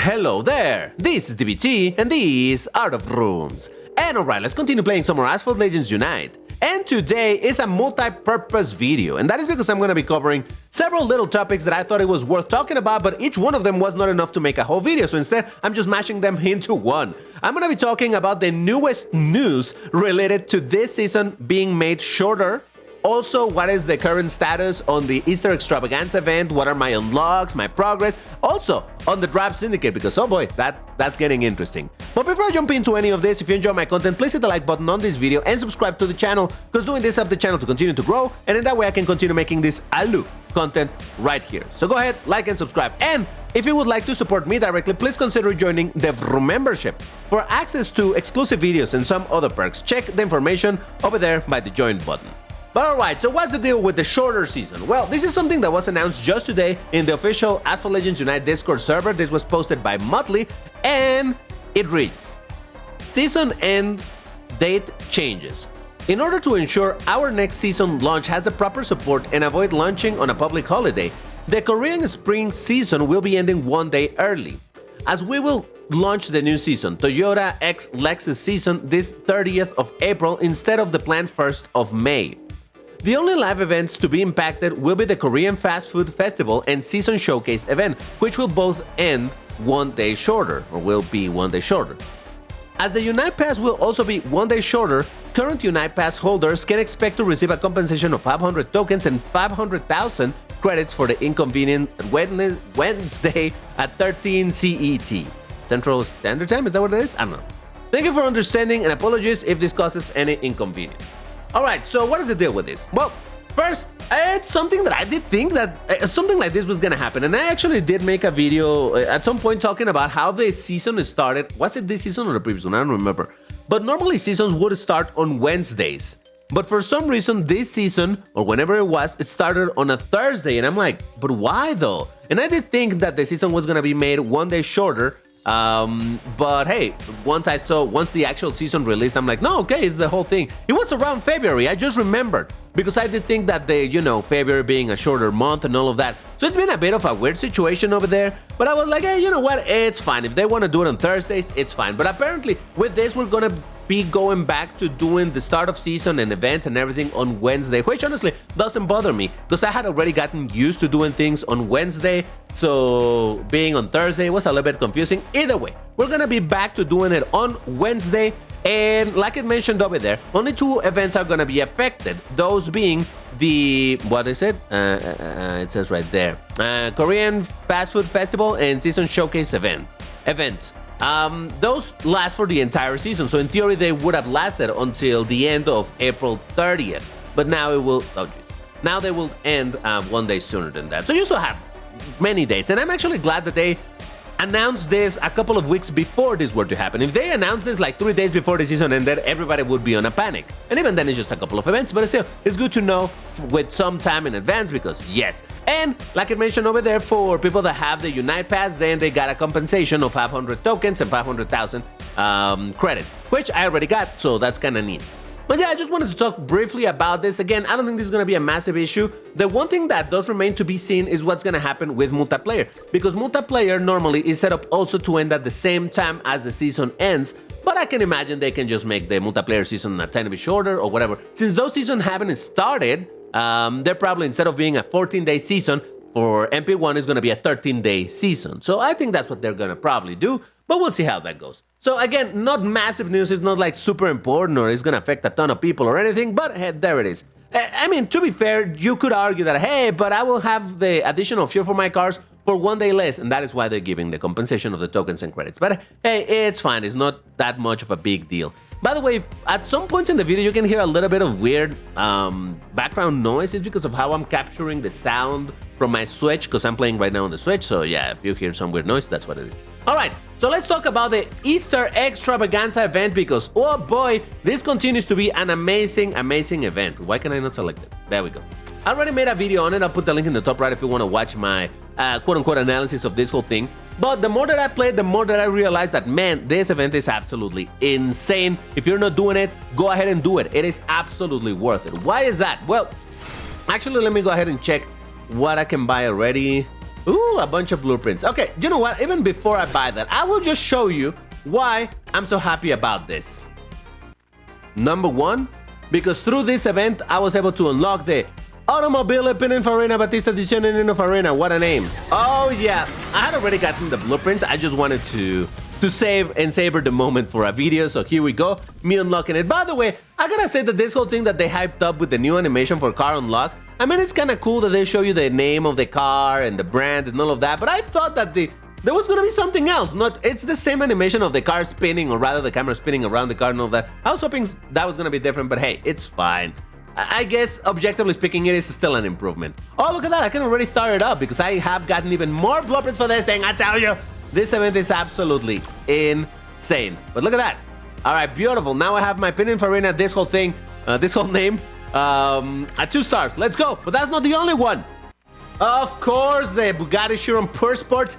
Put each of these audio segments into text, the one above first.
Hello there, this is DBT and these are the rooms. And alright, let's continue playing some more Asphalt Legends Unite. And today is a multi-purpose video, and that is because I'm going to be covering several little topics that I thought it was worth talking about, but each one of them was not enough to make a whole video, so instead I'm just mashing them into one. I'm going to be talking about the newest news related to this season being made shorter. Also, what is the current status on the Easter Extravaganza event? What are my unlocks, my progress? Also, on the Draft Syndicate, because oh boy, that's getting interesting. But before I jump into any of this, if you enjoy my content, please hit the like button on this video and subscribe to the channel, because doing this helps the channel to continue to grow, and in that way I can continue making this ALU content right here. So go ahead, like and subscribe. And if you would like to support me directly, please consider joining the membership. For access to exclusive videos and some other perks, check the information over there by the join button. But alright, so what's the deal with the shorter season? Well, this is something that was announced just today in the official Asphalt Legends Unite Discord server. This was posted by Motley, and it reads: Season end date changes. In order to ensure our next season launch has a proper support and avoid launching on a public holiday, the Korean spring season will be ending one day early, as we will launch the new season, Toyota X Lexus season, this 30th of April instead of the planned 1st of May. The only live events to be impacted will be the Korean Fast Food Festival and Season Showcase event, which will both end one day shorter, or will be one day shorter. As the Unite Pass will also be one day shorter, current Unite Pass holders can expect to receive a compensation of 500 tokens and 500,000 credits for the inconvenient Wednesday at 13 CET. Central Standard Time, is that what it is? I don't know. Thank you for understanding and apologies if this causes any inconvenience. Alright, so what is the deal with this? Well, first, it's something that I did think that something like this was gonna happen, and I actually did make a video at some point talking about how the season started. Was it this season or the previous one? I don't remember. But normally seasons would start on Wednesdays. But for some reason this season, or whenever it was, it started on a Thursday, and I'm like, but why though? And I did think that the season was gonna be made one day shorter. But hey, once the actual season released, I'm like, no, okay, it's the whole thing. It was around February, I just remembered, because I did think that February being a shorter month and all of that. So it's been a bit of a weird situation over there, but I was like, hey, you know what, it's fine. If they want to do it on Thursdays, it's fine. But apparently with this, we're gonna be going back to doing the start of season and events and everything on Wednesday, which honestly doesn't bother me, because I had already gotten used to doing things on Wednesday, so being on Thursday was a little bit confusing. Either way, we're gonna be back to doing it on Wednesday, and like it mentioned over there, only two events are gonna be affected, those being the, what is it? It says right there, Korean Fast Food Festival and Season Showcase events. Those last for the entire season, so in theory they would have lasted until the end of April 30th, but now it will, now they will end one day sooner than that. So you still have many days, and I'm actually glad that they announced this a couple of weeks before this were to happen. If they announced this like 3 days before the season ended, everybody would be on a panic. And even then, it's just a couple of events, but still, it's good to know with some time in advance, because yes. And like I mentioned over there, for people that have the Unite Pass, then they got a compensation of 500 tokens and 500,000 credits, which I already got, so that's kind of neat. But yeah, I just wanted to talk briefly about this. Again, I don't think this is going to be a massive issue. The one thing that does remain to be seen is what's going to happen with multiplayer, because multiplayer normally is set up also to end at the same time as the season ends, but I can imagine they can just make the multiplayer season a tiny bit shorter or whatever. Since those seasons haven't started, they're probably, instead of being a 14-day season, for MP1 is going to be a 13-day season. So I think that's what they're going to probably do, but we'll see how that goes. So again, not massive news, it's not like super important or it's going to affect a ton of people or anything, but hey, there it is. I mean, to be fair, you could argue that, hey, but I will have the additional fuel for my cars for one day less, and that is why they're giving the compensation of the tokens and credits. But hey, it's fine, it's not that much of a big deal. By the way, at some points in the video you can hear a little bit of weird background noise. It's because of how I'm capturing the sound from my Switch, because I'm playing right now on the Switch, so yeah, if you hear some weird noise, that's what it is. Alright, so let's talk about the Easter Extravaganza event, because oh boy, this continues to be an amazing event. Why can I not select it? There we go. I already made a video on it, I'll put the link in the top right if you want to watch my quote-unquote analysis of this whole thing. But the more that I played, the more that I realized that, man, this event is absolutely insane. If you're not doing it, go ahead and do it. It is absolutely worth it. Why is that? Well, actually, let me go ahead and check what I can buy already. Ooh, a bunch of blueprints. Okay, you know what? Even before I buy that, I will just show you why I'm so happy about this. Number one, because through this event, I was able to unlock the Automobile Pininfarina Batista Edizione Pininfarina. What a name. Oh, yeah. I had already gotten the blueprints. I just wanted to save and savor the moment for a video. So here we go. Me unlocking it. By the way, I gotta say that this whole thing that they hyped up with the new animation for car unlock, I mean, it's kind of cool that they show you the name of the car and the brand and all of that. But I thought that there was gonna be something else. It's the same animation of the car spinning, or rather the camera spinning around the car and all that. I was hoping that was gonna be different, but hey, it's fine. I guess, objectively speaking, it is still an improvement. Oh, look at that. I can already start it up because I have gotten even more blueprints for this thing, I tell you. This event is absolutely insane. But look at that. All right, beautiful. Now I have my Pininfarina, this whole thing, this whole name, at 2 stars. Let's go. But that's not the only one. Of course, the Bugatti Chiron Purr Sport.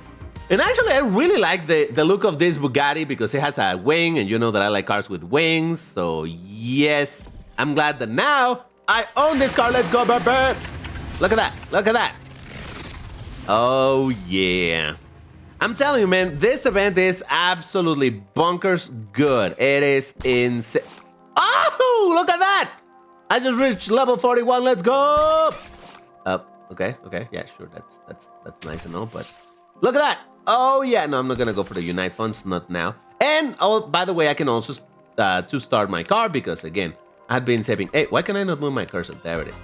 And actually, I really like the look of this Bugatti because it has a wing, and you know that I like cars with wings. So, yes, I'm glad that now I own this car. Let's go, baby. Look at that. Look at that. Oh, yeah. I'm telling you, man, this event is absolutely bonkers good. It is insane. Oh, look at that. I just reached level 41. Let's go. Okay. Yeah, sure. That's nice and all, but look at that. Oh, yeah. No, I'm not going to go for the Unite funds. Not now. And, oh, by the way, I can also 2-star my car because, again, I've been saving. Hey, why can I not move my cursor? There it is.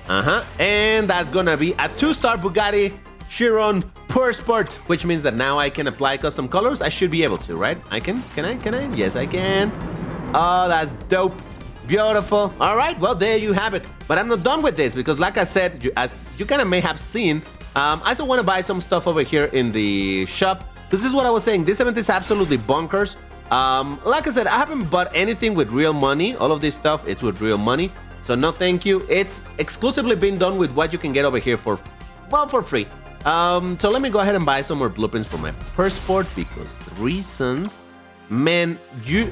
And that's going to be a 2-star Bugatti Chiron Purr Sport, which means that now I can apply custom colors. I should be able to, right? I can? Can I? Yes, I can. Oh, that's dope. Beautiful. All right, well, there you have it. But I'm not done with this because, like I said, as you kind of may have seen, I still want to buy some stuff over here in the shop. This is what I was saying. This event is absolutely bonkers. Like I said, I haven't bought anything with real money. All of this stuff, it's with real money. So no thank you. It's exclusively been done with what you can get over here for free. So let me go ahead and buy some more blueprints for my Purr Sport because reasons, man,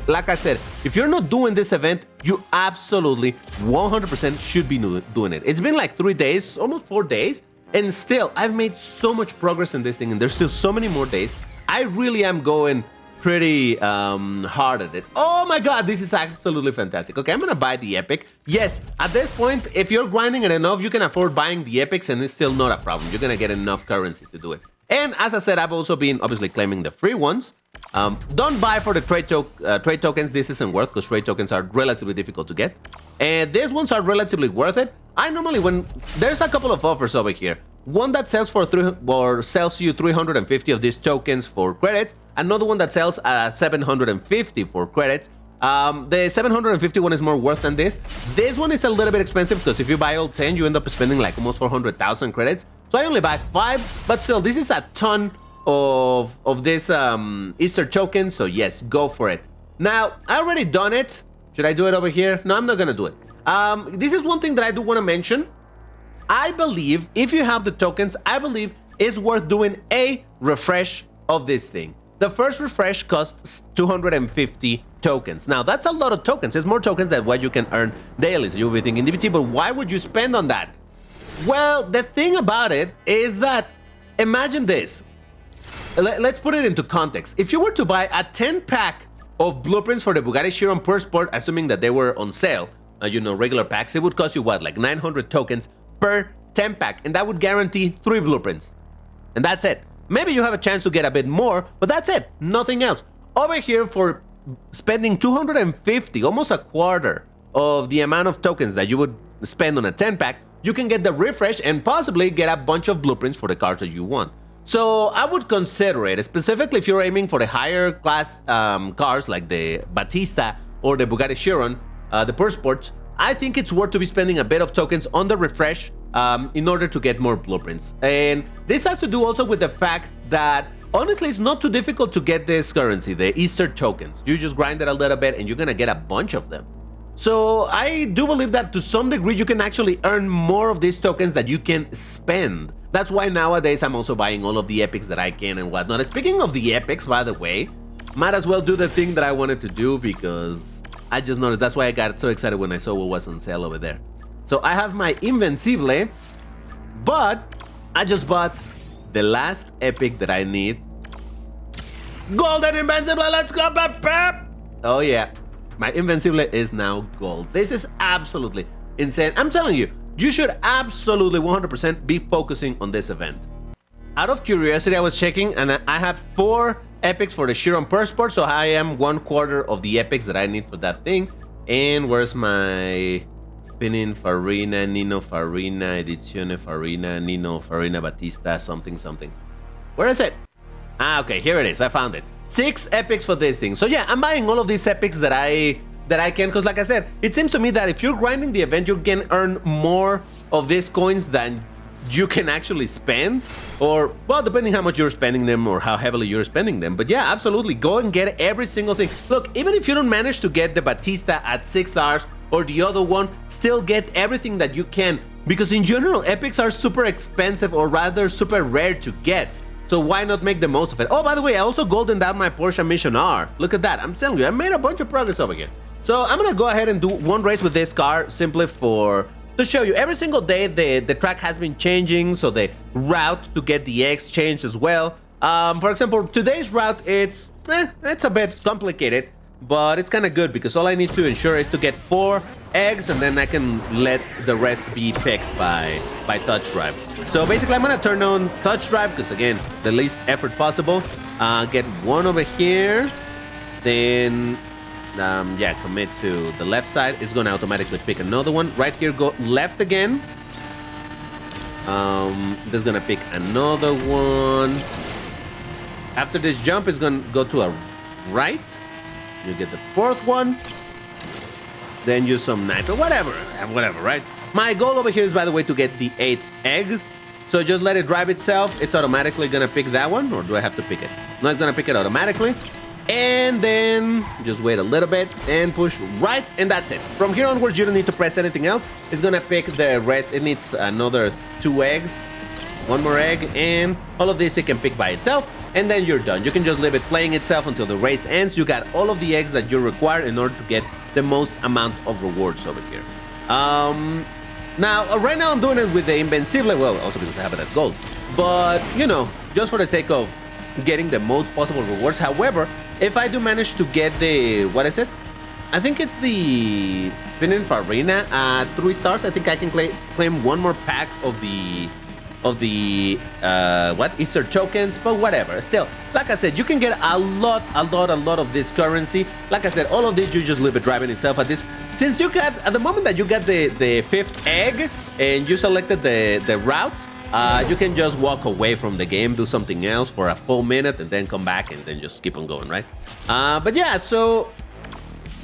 like I said, if you're not doing this event, you absolutely 100% should be doing it. It's been like 3 days, almost 4 days, and still I've made so much progress in this thing, and there's still so many more days. I really am going pretty hard at it. Oh my god, this is absolutely fantastic. Okay, I'm gonna buy the epic. Yes, at this point, if you're grinding it enough, you can afford buying the epics and it's still not a problem. You're gonna get enough currency to do it. And as I said, I've also been obviously claiming the free ones. Don't buy for the trade tokens. This isn't worth because trade tokens are relatively difficult to get. And these ones are relatively worth it. I normally, when there's a couple of offers over here, one that sells for sells you 350 of these tokens for credits. Another one that sells 750 for credits. The 750 one is more worth than this. This one is a little bit expensive because if you buy all 10, you end up spending like almost 400,000 credits. So I only buy 5, but still, this is a ton of this Easter token. So yes, go for it. Now, I already done it. Should I do it over here? No, I'm not gonna do it. This is one thing that I do want to mention. I believe if you have the tokens, I believe it's worth doing a refresh of this thing. The first refresh costs 250 tokens. Now, that's a lot of tokens. It's more tokens than what you can earn daily. So you'll be thinking, DBT, but why would you spend on that? Well, the thing about it is that, imagine this. Let's put it into context. If you were to buy a 10-pack of blueprints for the Bugatti Chiron Purr Sport, assuming that they were on sale, you know, regular packs, it would cost you, what, like 900 tokens per 10-pack, and that would guarantee 3 blueprints. And that's it. Maybe you have a chance to get a bit more, but that's it. Nothing else. Over here, for spending 250, almost a quarter of the amount of tokens that you would spend on a 10-pack, you can get the refresh and possibly get a bunch of blueprints for the cars that you want. So I would consider it, specifically if you're aiming for the higher class cars like the Batista or the Bugatti Chiron, the Purr Sports. I think it's worth to be spending a bit of tokens on the refresh in order to get more blueprints. And this has to do also with the fact that, honestly, it's not too difficult to get this currency, the Easter tokens. You just grind it a little bit and you're gonna get a bunch of them. So I do believe that to some degree you can actually earn more of these tokens that you can spend. That's why nowadays I'm also buying all of the epics that I can and whatnot. Speaking of the epics, by the way, might as well do the thing that I wanted to do because I just noticed. That's why I got so excited when I saw what was on sale over there. So I have my Invencible, but I just bought the last epic that I need. Golden Invincible, let's go, Pep! Oh yeah, my Invincible is now gold. This is absolutely insane. I'm telling you, you should absolutely 100% be focusing on this event. Out of curiosity, I was checking and I have 4 epics for the Chiron Purr Sport, so I am 1/4 of the epics that I need for that thing. And where's my Pinin Farina, Nino Farina, Edizione Farina, Nino Farina Batista, something. Where is it? Ah, okay, here it is. I found it. 6 epics for this thing. So yeah, I'm buying all of these epics that I can, because like I said, it seems to me that if you're grinding the event, you can earn more of these coins than you can actually spend, or well, depending how much you're spending them or how heavily you're spending them. But yeah, absolutely, go and get every single thing. Look, even if you don't manage to get the Batista at 6 stars or the other one, still get everything that you can, because in general, epics are super expensive, or rather super rare to get. So why not make the most of it? Oh, by the way, I also goldened out my Porsche Mission R. Look at that. I'm telling you, I made a bunch of progress over here. So I'm gonna go ahead and do one race with this car simply to show you. Every single day the track has been changing, so the route to get the eggs changed as well. For example, today's route, it's a bit complicated, but it's kind of good because all I need to ensure is to get 4 eggs, and then I can let the rest be picked by touch drive. So basically, I'm gonna turn on touch drive because again, the least effort possible. Get 1 over here, then yeah, commit to the left side. It's gonna automatically pick another one. Right here, go left again. This is gonna pick another one. After this jump, it's gonna go to a right. You get the 4th one. Then use some nitro, whatever, right? My goal over here is, by the way, to get the 8 eggs. So just let it drive itself. It's automatically gonna pick that one, or do I have to pick it? No, it's gonna pick it automatically. And then just wait a little bit and push right, and that's it. From here onwards, you don't need to press anything else. It's gonna pick the rest. It needs another 2 eggs, 1 more egg, and all of this it can pick by itself, and then you're done. You can just leave it playing itself until the race ends. You got all of the eggs that you require in order to get the most amount of rewards over here. Now, right now I'm doing it with the Invincible, well, also because I have it at gold, but, you know, just for the sake of getting the most possible rewards. However, if I do manage to get the, what is it? I think it's the Pininfarina at 3 stars. I think I can claim 1 more pack of the what, Easter tokens, but whatever. Still, like I said, you can get a lot of this currency. Like I said, all of this, you just leave it driving itself at this. Since you got, at the moment that you got the 5th egg and you selected the route, you can just walk away from the game, do something else for a full minute, and then come back and then just keep on going, right? But yeah, so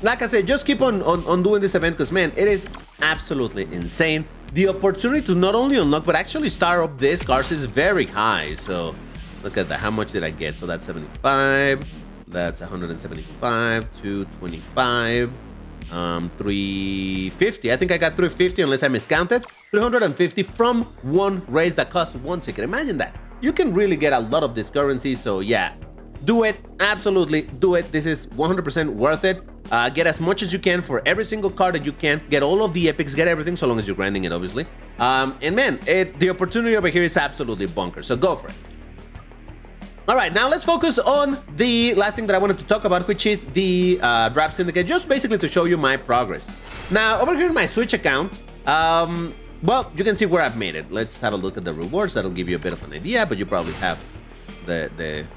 like I said, just keep on doing this event because, man, it is absolutely insane. The opportunity to not only unlock, but actually start up these cars is very high. So look at that. How much did I get? So that's 75. That's 175, 225, 350. I think I got 350 unless I miscounted. 350 from 1 race that costs 1 ticket. Imagine that. You can really get a lot of this currency. So yeah, do it. Absolutely do it. This is 100% worth it. Get as much as you can for every single card that you can. Get all of the epics, get everything, so long as you're grinding it, obviously. And man, the opportunity over here is absolutely bonkers, so go for it. All right, now let's focus on the last thing that I wanted to talk about, which is the Drop Syndicate, just basically to show you my progress. Now, over here in my Switch account, well, you can see where I've made it. Let's have a look at the rewards. That'll give you a bit of an idea, but you probably have the...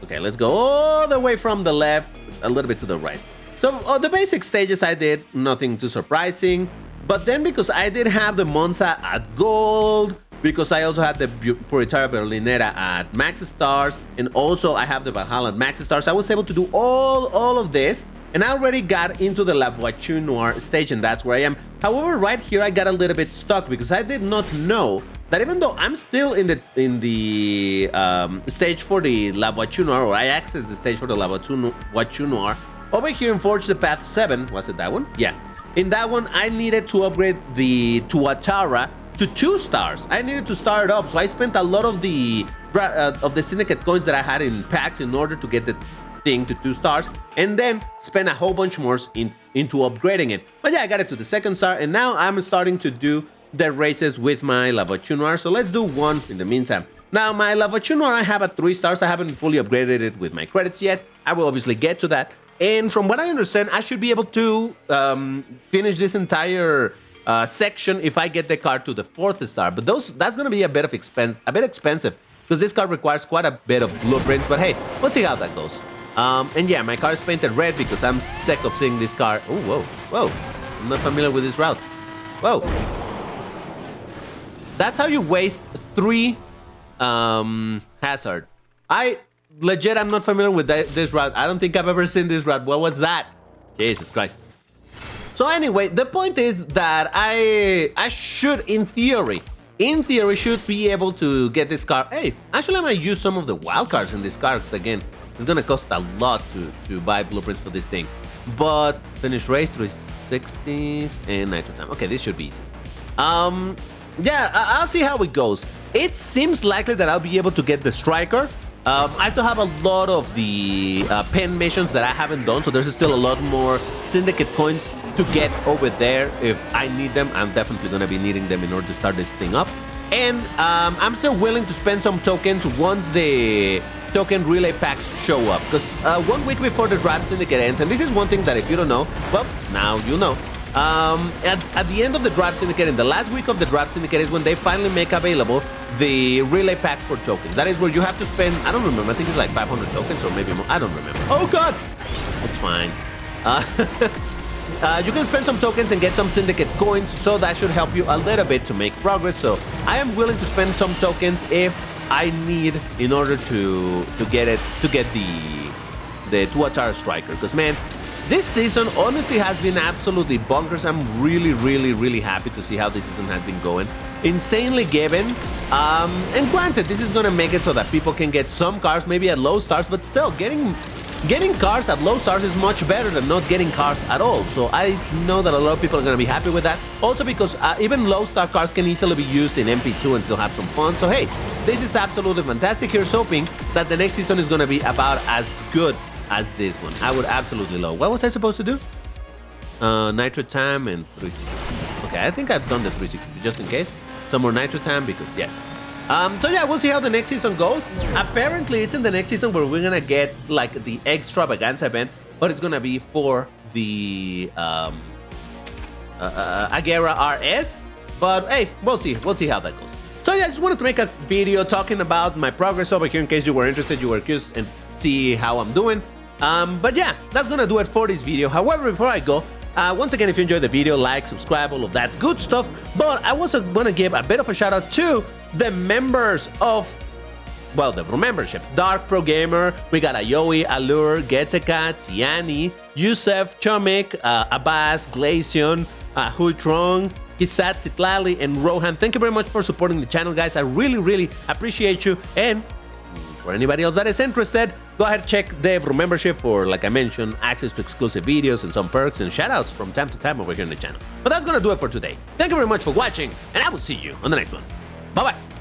Okay, let's go all the way from the left, a little bit to the right. So the basic stages I did, nothing too surprising. But then because I did have the Monza at gold, because I also had the Puritaria Berlinera at max stars, and also I have the Valhalla at max stars, I was able to do all of this. And I already got into the La Voiture Noire stage, and that's where I am. However, right here I got a little bit stuck because I did not know that even though I'm still in the stage for the La Voiture Noire, or I accessed the stage for the La Voiture Noire, over here in Forge the Path 7, was it that one? Yeah. In that one, I needed to upgrade the Tuatara to 2 stars. I needed to start it up, so I spent a lot of the Syndicate coins that I had in packs in order to get the thing to 2 stars, and then spend a whole bunch more into upgrading it. But yeah, I got it to the 2nd star, and now I'm starting to do the races with my Lavachou Noir, so let's do one in the meantime. Now, my Lavachou Noir, I have a 3 stars. I haven't fully upgraded it with my credits yet. I will obviously get to that. And from what I understand, I should be able to finish this entire section if I get the card to the 4th star. But that's going to be a bit expensive because this card requires quite a bit of blueprints. But hey, we'll see how that goes. And yeah, my car is painted red because I'm sick of seeing this car. Oh, whoa, whoa. I'm not familiar with this route. Whoa. That's how you waste 3 hazard. I'm not familiar with this route. I don't think I've ever seen this route. What was that? Jesus Christ. So anyway, the point is that I should, in theory, should be able to get this car. Hey, actually, I might use some of the wild cards in this car because, again, it's going to cost a lot to buy blueprints for this thing. But finish race, 360s, and nitro time. Okay, this should be easy. Yeah, I'll see how it goes. It seems likely that I'll be able to get the striker. I still have a lot of the pen missions that I haven't done, so there's still a lot more Syndicate coins to get over there if I need them. I'm definitely going to be needing them in order to start this thing up. And I'm still willing to spend some tokens once the token relay packs show up, because 1 week before the Draft Syndicate ends, and this is one thing that if you don't know, well, now you know. At the end of the Draft Syndicate, in the last week of the Draft Syndicate, is when they finally make available the relay packs for tokens. That is where you have to spend, I don't remember, I think it's like 500 tokens or maybe more, I don't remember. Oh god! It's fine. You can spend some tokens and get some Syndicate coins, so that should help you a little bit to make progress. So I am willing to spend some tokens if I need in order to get the Tuatara Striker, because man, this season honestly has been absolutely bonkers. I'm really happy to see how this season has been going. Insanely given. And granted, this is gonna make it so that people can get some cars maybe at low stars, but still getting cars at low stars is much better than not getting cars at all. So I know that a lot of people are gonna be happy with that. Also because even low star cars can easily be used in MP2 and still have some fun. So hey, this is absolutely fantastic. Here's hoping that the next season is gonna be about as good as this one. I would absolutely love. What was I supposed to do? Nitro time and 360. Okay, I think I've done the 360 just in case. Some more nitro time because yes. So yeah, we'll see how the next season goes. Apparently, it's in the next season where we're gonna get like the eggstravaganza event, but it's gonna be for the Agera RS. But hey, we'll see how that goes. So yeah, I just wanted to make a video talking about my progress over here in case you were interested, you were curious, and see how I'm doing. But yeah, that's gonna do it for this video. However, before I go, once again, if you enjoyed the video, like, subscribe, all of that good stuff. But I also want to give a bit of a shout out to the members of, well, the membership. Dark Pro Gamer, we got Ayoe, Allure, Getzekat, Yanni, Yusef, Chomik, Abbas, Glacion, Huitrong, Kisat, Sitlali, and Rohan. Thank you very much for supporting the channel, guys. I really appreciate you. And for anybody else that is interested, go ahead and check the membership for, like I mentioned, access to exclusive videos and some perks and shoutouts from time to time over here on the channel. But that's gonna do it for today. Thank you very much for watching, and I will see you on the next one. Bye-bye.